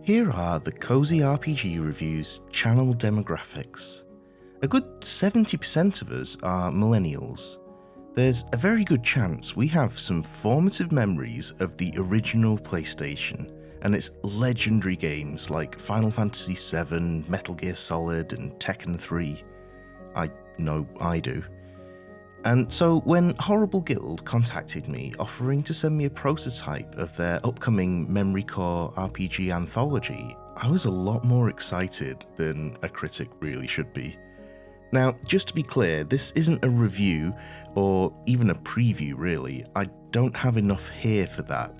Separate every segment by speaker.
Speaker 1: Here are the Cozy RPG Review's channel demographics. A good 70% of us are millennials. There's a very good chance we have some formative memories of the original PlayStation and its legendary games like Final Fantasy VII, Metal Gear Solid, and Tekken 3. I know I do. And so when Horrible Guild contacted me offering to send me a prototype of their upcoming MemoryCore RPG anthology, I was a lot more excited than a critic really should be. Now, just to be clear, this isn't a review or even a preview really. I don't have enough here for that.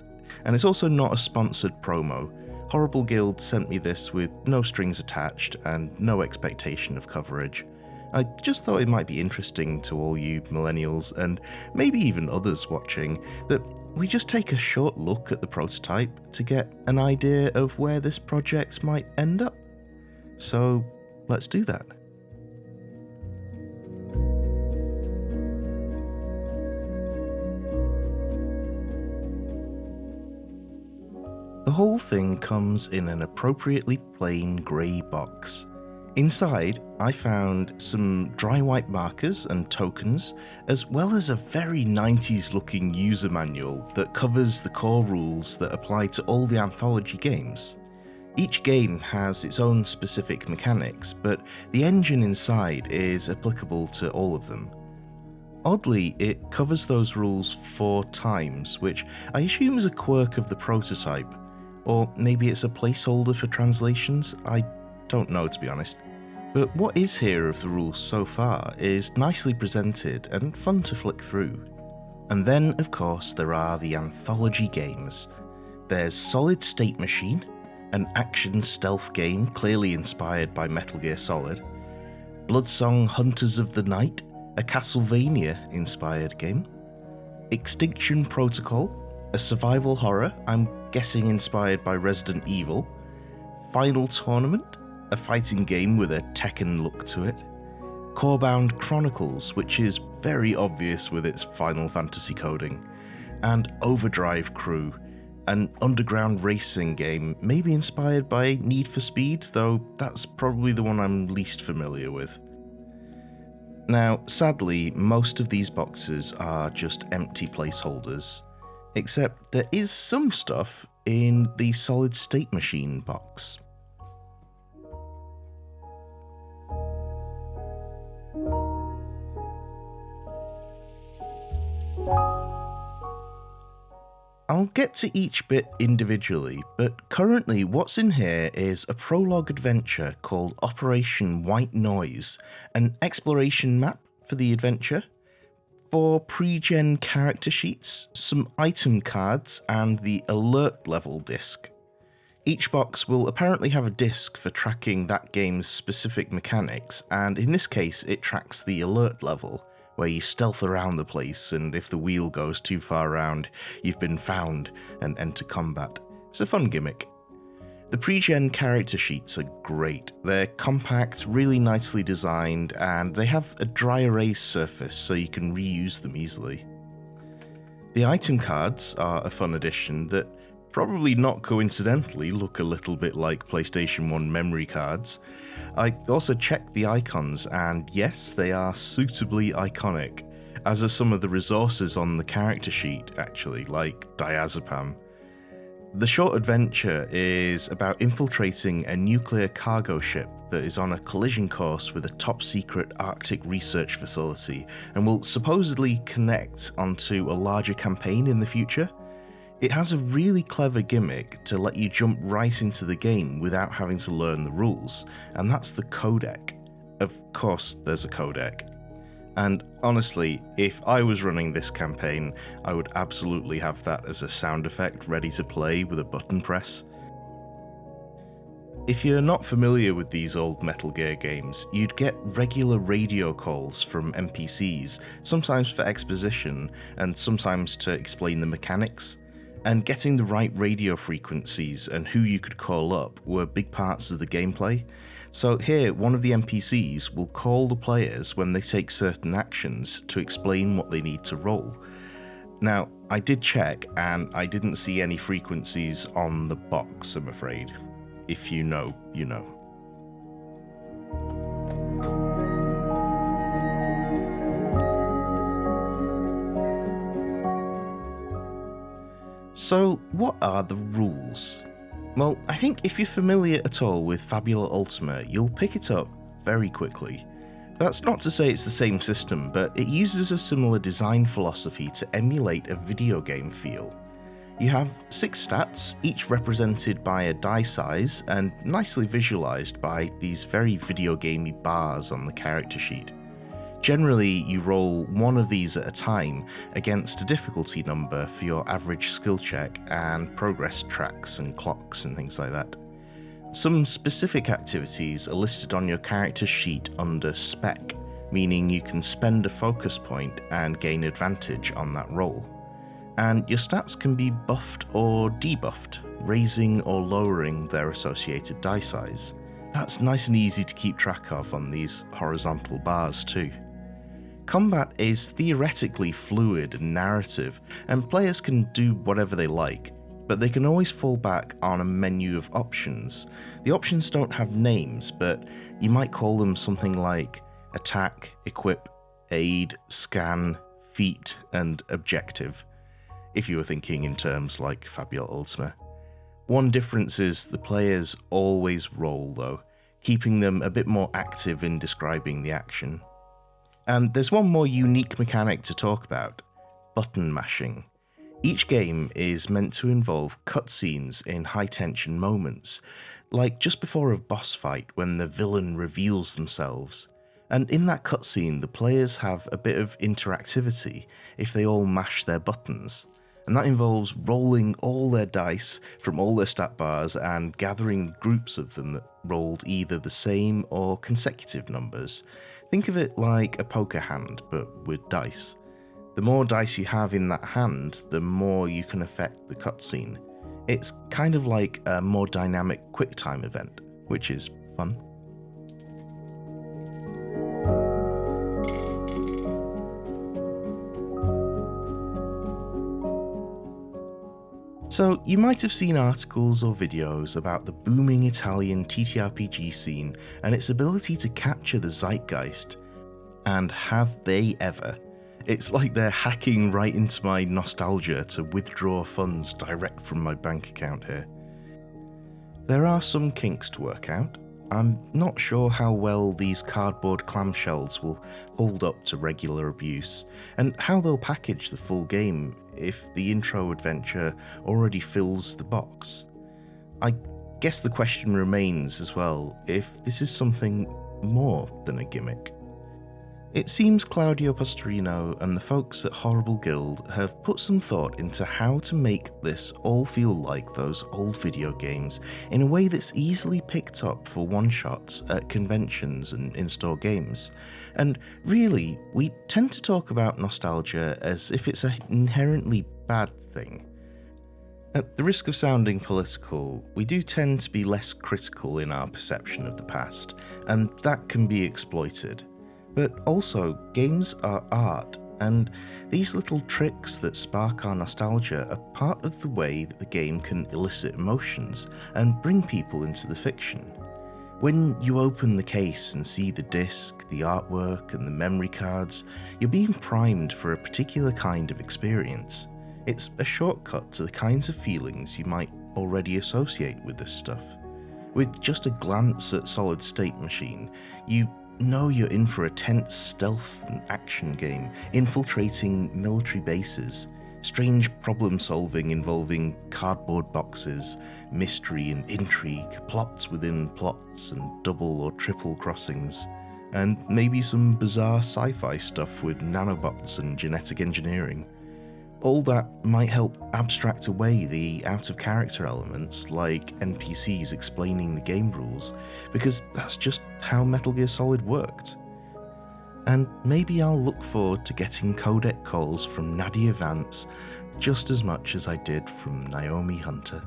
Speaker 1: And it's also not a sponsored promo. Horrible Guild sent me this with no strings attached and no expectation of coverage. I just thought it might be interesting to all you millennials, and maybe even others watching, that we just take a short look at the prototype to get an idea of where this project might end up. So let's do that. The whole thing comes in an appropriately plain grey box. Inside, I found some dry white markers and tokens, as well as a very 90s looking user manual that covers the core rules that apply to all the anthology games. Each game has its own specific mechanics, but the engine inside is applicable to all of them. Oddly, it covers those rules 4 times, which I assume is a quirk of the prototype, or maybe it's a placeholder for translations. I don't know, to be honest. But what is here of the rules so far is nicely presented and fun to flick through. And then, of course, there are the anthology games. There's Solid State Machine, an action stealth game clearly inspired by Metal Gear Solid. Bloodsong Hunters of the Night, a Castlevania-inspired game. Extinction Protocol, a survival horror, I'm guessing inspired by Resident Evil. Final Tournament, a fighting game with a Tekken look to it. Corebound Chronicles, which is very obvious with its Final Fantasy coding. And Overdrive Crew, an underground racing game, maybe inspired by Need for Speed, though that's probably the one I'm least familiar with. Now, sadly, most of these boxes are just empty placeholders, except there is some stuff in the Solid State Machine box. I'll get to each bit individually, but currently what's in here is a prologue adventure called Operation White Noise, an exploration map for the adventure, 4 pre-gen character sheets, some item cards, and the alert level disc. Each box will apparently have a disc for tracking that game's specific mechanics, and in this case it tracks the alert level, where you stealth around the place, and if the wheel goes too far around, you've been found and enter combat. It's a fun gimmick. The pre-gen character sheets are great. They're compact, really nicely designed, and they have a dry erase surface so you can reuse them easily. The item cards are a fun addition that probably not coincidentally look a little bit like PlayStation 1 memory cards. I also checked the icons, and yes, they are suitably iconic, as are some of the resources on the character sheet actually, like diazepam. The short adventure is about infiltrating a nuclear cargo ship that is on a collision course with a top-secret Arctic research facility and will supposedly connect onto a larger campaign in the future. It has a really clever gimmick to let you jump right into the game without having to learn the rules, and that's the codec. Of course, there's a codec. And honestly, if I was running this campaign, I would absolutely have that as a sound effect ready to play with a button press. If you're not familiar with these old Metal Gear games, you'd get regular radio calls from NPCs, sometimes for exposition, and sometimes to explain the mechanics. And getting the right radio frequencies and who you could call up were big parts of the gameplay. So here, one of the NPCs will call the players when they take certain actions to explain what they need to roll. Now, I did check, and I didn't see any frequencies on the box, I'm afraid. if you know, you know. So, what are the rules? Well, I think if you're familiar at all with Fabula Ultima, you'll pick it up very quickly. That's not to say it's the same system, but it uses a similar design philosophy to emulate a video game feel. You have 6 stats, each represented by a die size and nicely visualized by these very video gamey bars on the character sheet. Generally, you roll one of these at a time against a difficulty number for your average skill check and progress tracks and clocks and things like that. Some specific activities are listed on your character sheet under spec, meaning you can spend a focus point and gain advantage on that roll. And your stats can be buffed or debuffed, raising or lowering their associated die size. That's nice and easy to keep track of on these horizontal bars too. Combat is theoretically fluid and narrative, and players can do whatever they like, but they can always fall back on a menu of options. The options don't have names, but you might call them something like attack, equip, aid, scan, feat, and objective, if you were thinking in terms like Fabula Ultima. One difference is the players always roll though, keeping them a bit more active in describing the action. And there's one more unique mechanic to talk about: button mashing. Each game is meant to involve cutscenes in high-tension moments, like just before a boss fight when the villain reveals themselves. And in that cutscene, the players have a bit of interactivity if they all mash their buttons. And that involves rolling all their dice from all their stat bars and gathering groups of them that rolled either the same or consecutive numbers. Think of it like a poker hand, but with dice. The more dice you have in that hand, the more you can affect the cutscene. It's kind of like a more dynamic QuickTime event, which is fun. So, you might have seen articles or videos about the booming Italian TTRPG scene and its ability to capture the zeitgeist. And have they ever? It's like they're hacking right into my nostalgia to withdraw funds direct from my bank account here. There are some kinks to work out. I'm not sure how well these cardboard clamshells will hold up to regular abuse, and how they'll package the full game if the intro adventure already fills the box. I guess the question remains as well if this is something more than a gimmick. It seems Claudio Pustorino and the folks at Horrible Guild have put some thought into how to make this all feel like those old video games in a way that's easily picked up for one-shots at conventions and in-store games. And really, we tend to talk about nostalgia as if it's an inherently bad thing. At the risk of sounding political, we do tend to be less critical in our perception of the past, and that can be exploited. But also, games are art, and these little tricks that spark our nostalgia are part of the way that the game can elicit emotions and bring people into the fiction. When you open the case and see the disc, the artwork, and the memory cards, you're being primed for a particular kind of experience. It's a shortcut to the kinds of feelings you might already associate with this stuff. With just a glance at Solid State Machine, you know you're in for a tense stealth and action game, infiltrating military bases, strange problem solving involving cardboard boxes, mystery and intrigue, plots within plots and double or triple crossings, and maybe some bizarre sci-fi stuff with nanobots and genetic engineering. All that might help abstract away the out-of-character elements, like NPCs explaining the game rules, because that's just how Metal Gear Solid worked. And maybe I'll look forward to getting codec calls from Nadia Vance just as much as I did from Naomi Hunter.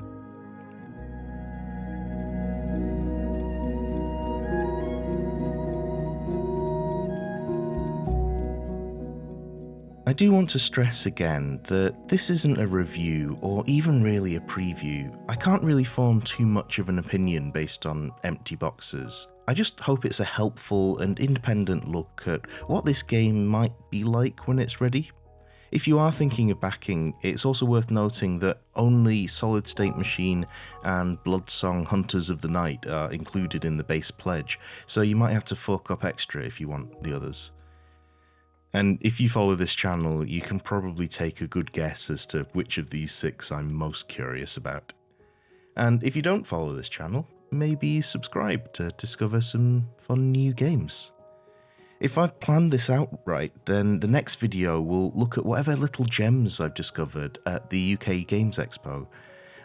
Speaker 1: I do want to stress again that this isn't a review or even really a preview. I can't really form too much of an opinion based on empty boxes. I just hope it's a helpful and independent look at what this game might be like when it's ready. If you are thinking of backing, it's also worth noting that only Solid State Machine and Bloodsong Hunters of the Night are included in the base pledge, so you might have to fork up extra if you want the others. And if you follow this channel, you can probably take a good guess as to which of these 6 I'm most curious about. And if you don't follow this channel, maybe subscribe to discover some fun new games. If I've planned this out right, then the next video will look at whatever little gems I've discovered at the UK Games Expo.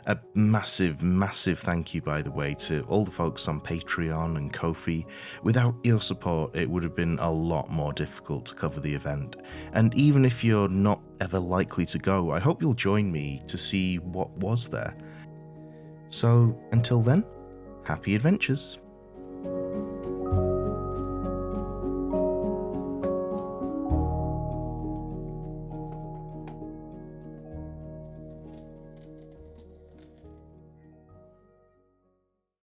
Speaker 1: A massive, massive thank you, by the way, to all the folks on Patreon and Ko-fi. Without your support, it would have been a lot more difficult to cover the event. And even if you're not ever likely to go, I hope you'll join me to see what was there. So, until then, happy adventures.